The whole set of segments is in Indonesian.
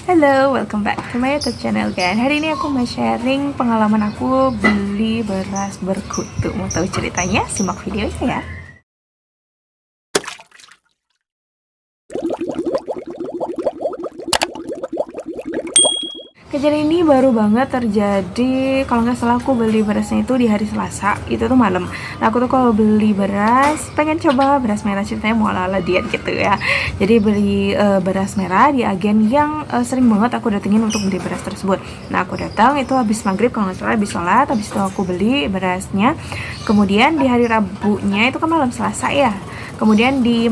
Halo, welcome back to my YouTube channel kan. Hari ini aku mau sharing pengalaman aku beli beras berkutu. Mau tahu ceritanya? Simak videonya ya. Kejadian ini baru banget terjadi, kalau nggak salah aku beli berasnya itu di hari Selasa, itu tuh malam. Nah aku tuh kalau beli beras, pengen coba beras merah, ceritanya mau ala-ala diet gitu ya. Jadi beli beras merah di agen yang sering banget aku datengin untuk beli beras tersebut. Nah aku datang itu habis maghrib, kalau nggak salah habis sholat, habis itu aku beli berasnya. Kemudian di hari Rabunya, itu kan malam Selasa ya. Kemudian di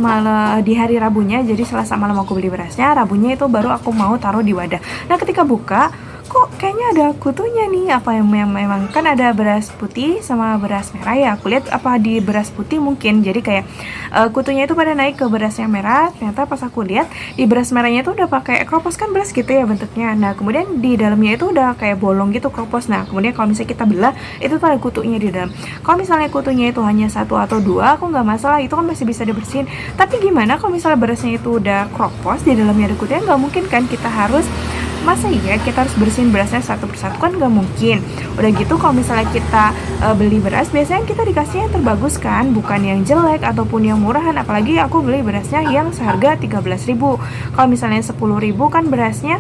hari Rabunya, jadi Selasa malam aku beli berasnya, Rabunya itu baru aku mau taruh di wadah. Nah ketika buka, kok kayaknya ada kutunya nih, apa yang memang kan ada beras putih sama beras merah ya. Aku lihat apa di beras putih mungkin, jadi kayak kutunya itu pada naik ke beras yang merah. Ternyata pas aku lihat di beras merahnya itu udah pakai kropos, kan beras gitu ya bentuknya. Nah kemudian di dalamnya itu udah kayak bolong gitu kropos. Nah kemudian kalau misalnya kita belah, itu tuh ada kutunya di dalam. Kalau misalnya kutunya itu hanya satu atau dua, aku nggak masalah, itu kan masih bisa dibersihin. Tapi gimana kalau misalnya berasnya itu udah kropos, di dalamnya ada kutunya, nggak mungkin kan kita harus, masa iya kita harus bersihin berasnya satu persatu, kan nggak mungkin. Udah gitu kalau misalnya kita beli beras, biasanya kita dikasih yang terbagus kan, bukan yang jelek ataupun yang murahan. Apalagi aku beli berasnya yang seharga 13.000. Kalau misalnya 10.000 kan berasnya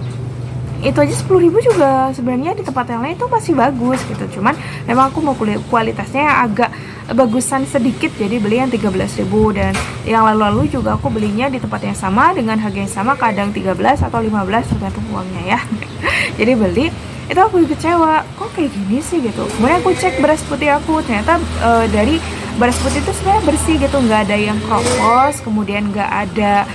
itu aja 10.000 juga sebenarnya di tempat yang lain itu masih bagus gitu. Cuman memang aku mau kualitasnya yang agak bagusan sedikit, jadi beli yang 13.000. Dan yang lalu-lalu juga aku belinya di tempat yang sama dengan harga yang sama, kadang 13 atau 15 tergantung uangnya ya. Jadi beli itu aku kecewa, kok kayak gini sih gitu. Kemudian aku cek beras putih aku, ternyata dari beras putih itu sebenarnya bersih gitu, nggak ada yang kropos, kemudian nggak ada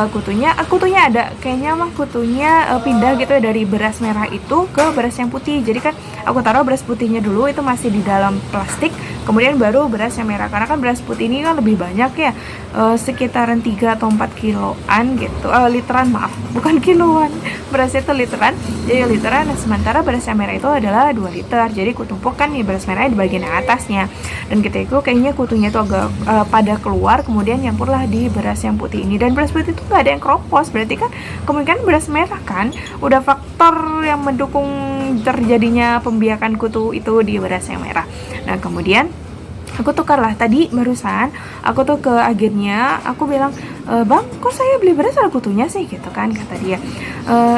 kutunya ada, kayaknya mah kutunya pindah gitu ya dari beras merah itu ke beras yang putih. Jadi kan aku taruh beras putihnya dulu, itu masih di dalam plastik, kemudian baru beras yang merah, karena kan beras putih ini kan lebih banyak ya, sekitaran 3 atau 4 kiloan gitu, literan, maaf, bukan kiloan, berasnya itu literan, jadi literan. Nah, sementara beras yang merah itu adalah 2 liter, jadi kutumpuk kan nih beras merah di bagian yang atasnya. Dan ketika itu kayaknya kutunya itu agak pada keluar, kemudian nyampurlah di beras yang putih ini. Dan beras putih itu nggak ada yang kropos, berarti kan kemungkinan beras merah kan, udah faktor yang mendukung terjadinya pembiakan kutu itu di beras yang merah. Nah kemudian aku tukar lah, tadi barusan aku tuh ke agennya, aku bilang, bang, kok saya beli beras ada kutunya sih gitu kan, kata dia.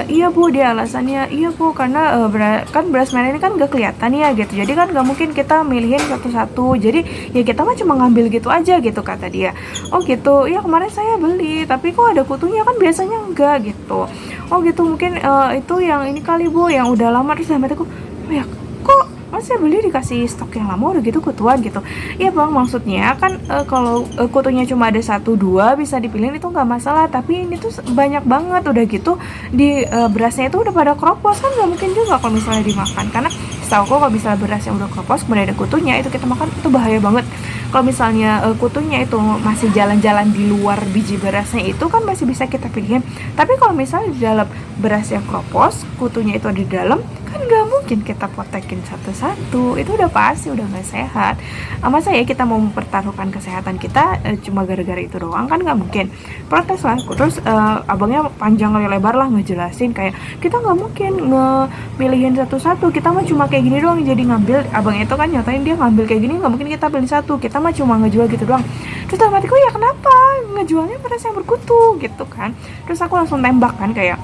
Iya bu, dia alasannya, iya bu, karena kan beras merah ini kan gak kelihatan ya gitu, jadi kan gak mungkin kita milihin satu-satu, jadi ya kita mah cuma ngambil gitu aja gitu, kata dia. Oh gitu, ya kemarin saya beli tapi kok ada kutunya, kan biasanya enggak gitu. Oh gitu, mungkin itu yang ini kali bu, yang udah lama. Terus dalam hatiku, ya kok saya beli dikasih stok yang lama udah gitu kutuan gitu. Iya bang, maksudnya kan kalau kutunya cuma ada 1-2 bisa dipilihin itu nggak masalah, tapi ini tuh banyak banget udah gitu di berasnya itu udah pada kropos, kan nggak mungkin juga kalau misalnya dimakan. Karena setahu aku kalau misalnya beras yang udah kropos kemudian ada kutunya, itu kita makan itu bahaya banget. Kalau misalnya kutunya itu masih jalan-jalan di luar biji berasnya, itu kan masih bisa kita pilihin. Tapi kalau misalnya di dalam beras yang kropos, kutunya itu ada di dalam, kan nggak mungkin kita potekin satu-satu, itu udah pasti udah nggak sehat. Masa ya kita mau mempertaruhkan kesehatan kita cuma gara-gara itu doang, kan nggak mungkin. Protes lah aku. Terus abangnya panjang kali lebar lah ngejelasin, kayak kita nggak mungkin ngemilihin satu-satu, kita mah cuma kayak gini doang, jadi ngambil. Abangnya itu kan nyatain dia ngambil kayak gini, nggak mungkin kita beli satu, kita mah cuma ngejual gitu doang. Terus dalam hatiku, ya kenapa ngejualnya beras yang berkutu gitu kan. Terus aku langsung tembak kan, kayak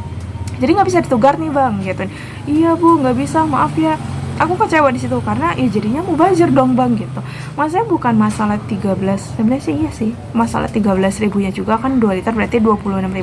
jadi nggak bisa ditukar nih bang gitu. Iya bu, nggak bisa, maaf ya. Aku kecewa di situ karena ya jadinya mubazir dong bang gitu. Maksudnya bukan masalah 13, sebenarnya sih iya sih, masalah 13.000 nya juga kan 2 liter berarti 26.000.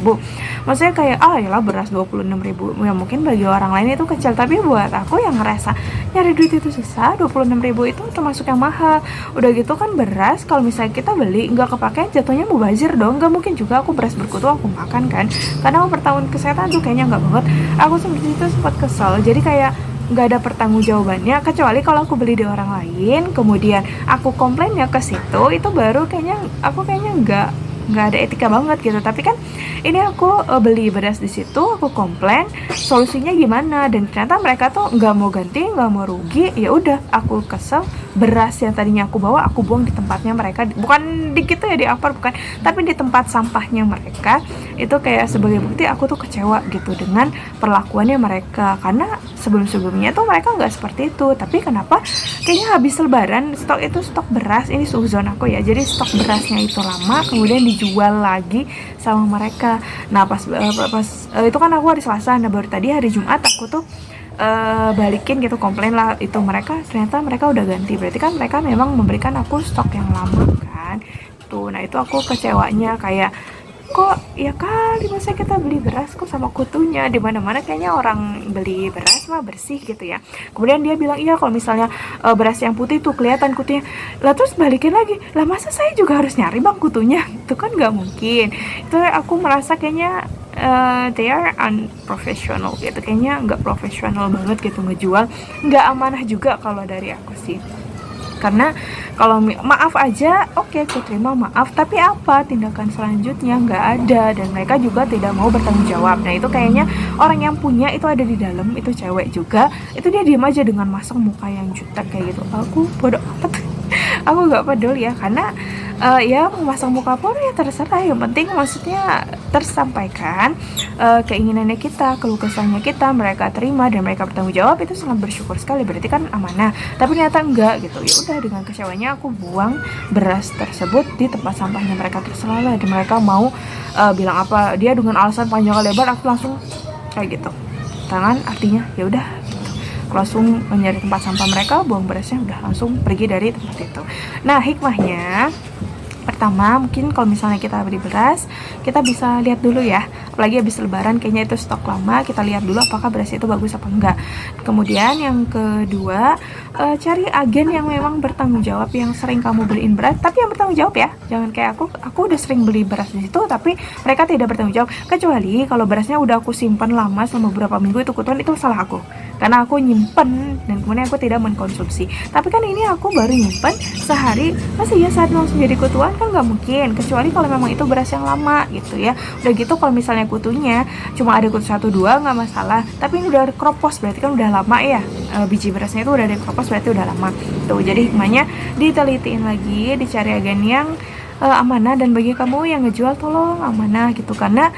Maksudnya kayak yalah beras 26.000 ya mungkin bagi orang lain itu kecil, tapi buat aku yang ngerasa nyari duit itu susah, 26.000 itu termasuk yang mahal. Udah gitu kan beras kalau misalnya kita beli nggak kepake, jatuhnya mubazir dong. Nggak mungkin juga aku beras berkutu aku makan kan, karena mempertahankan kesehatan tuh kayaknya nggak banget. Aku seperti itu sempat kesel, jadi kayak nggak ada pertanggungjawabannya, kecuali kalau aku beli di orang lain kemudian aku komplainnya ke situ, itu baru kayaknya aku nggak nggak ada etika banget gitu. Tapi kan ini aku beli beras di situ, aku komplain solusinya gimana, dan ternyata mereka tuh nggak mau ganti, nggak mau rugi. Ya udah, aku kesel, beras yang tadinya aku bawa aku buang di tempatnya mereka, bukan di gitu ya, di upper bukan, tapi di tempat sampahnya mereka. Itu kayak sebagai bukti aku tuh kecewa gitu dengan perlakuannya mereka, karena sebelum-sebelumnya tuh mereka nggak seperti itu. Tapi kenapa kayaknya habis lebaran stok itu, stok beras ini suzon aku ya, jadi stok berasnya itu lama kemudian dijual lagi sama mereka. Nah pas itu kan aku hari Selasa, nah baru tadi hari Jumat aku tuh balikin gitu, komplain lah itu mereka, ternyata mereka udah ganti, berarti kan mereka memang memberikan aku stok yang lama kan tuh. Nah itu aku kecewanya, kayak kok ya kali masa kita beli beras kok sama kutunya, di mana-mana kayaknya orang beli beras mah bersih gitu ya. Kemudian dia bilang iya kalau misalnya beras yang putih tuh kelihatan kutunya. Lah terus balikin lagi, lah masa saya juga harus nyari bang kutunya, itu kan nggak mungkin. Itu aku merasa kayaknya they are unprofessional gitu, kayaknya nggak profesional banget gitu ngejual, nggak amanah juga kalau dari aku sih. Karena kalau maaf aja oke, aku terima maaf, tapi apa tindakan selanjutnya nggak ada, dan mereka juga tidak mau bertanggung jawab. Nah itu kayaknya orang yang punya itu ada di dalam, itu cewek juga, itu dia diem aja dengan masang muka yang jutek kayak gitu. Aku bodoh amat aku nggak peduli ya, karena ya memasang muka pun ya terserah, yang penting maksudnya tersampaikan keinginannya kita, keluh kesahnya kita, mereka terima dan mereka bertanggung jawab, itu sangat bersyukur sekali, berarti kan amanah. Tapi ternyata enggak gitu. Ya udah, dengan kecewanya aku buang beras tersebut di tempat sampahnya mereka, terserah lah, dan mereka mau bilang apa dia dengan alasan panjang lebar, aku langsung kayak gitu tangan, artinya ya udah gitu. Langsung mencari tempat sampah mereka, buang berasnya, udah langsung pergi dari tempat itu. Nah hikmahnya pertama, mungkin kalau misalnya kita beli beras, kita bisa lihat dulu ya, apalagi habis lebaran kayaknya itu stok lama, kita lihat dulu apakah beras itu bagus apa enggak. Kemudian yang kedua, cari agen yang memang bertanggung jawab, yang sering kamu beliin beras tapi yang bertanggung jawab ya. Jangan kayak aku udah sering beli beras di situ tapi mereka tidak bertanggung jawab. Kecuali kalau berasnya udah aku simpan lama selama beberapa minggu, itu kutuan, itu salah aku, karena aku nyimpen dan kemudian aku tidak mengkonsumsi. Tapi kan ini aku baru nyimpen sehari, masa ya saat langsung jadi kutuan, kan nggak mungkin, kecuali kalau memang itu beras yang lama gitu ya. Udah gitu kalau misalnya kutunya cuma ada kutu 1-2 nggak masalah, tapi ini udah kropos berarti kan udah lama ya, biji berasnya itu udah ada kropos berarti udah lama tuh. Jadi hikmahnya ditelitiin lagi, dicari agen yang amanah, dan bagi kamu yang ngejual tolong amanah gitu, karena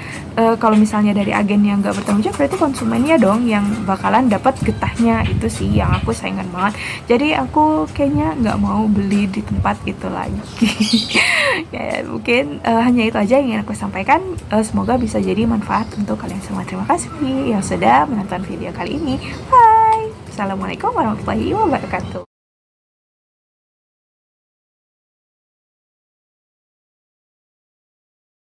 kalau misalnya dari agen yang nggak bertanggung jawab, berarti konsumennya dong yang bakalan dapat getahnya. Itu sih yang aku sayangkan banget, jadi aku kayaknya nggak mau beli di tempat itu lagi. Ya mungkin hanya itu aja yang ingin aku sampaikan, semoga bisa jadi manfaat untuk kalian semua. Terima kasih yang sudah menonton video kali ini. Bye, assalamualaikum warahmatullahi wabarakatuh.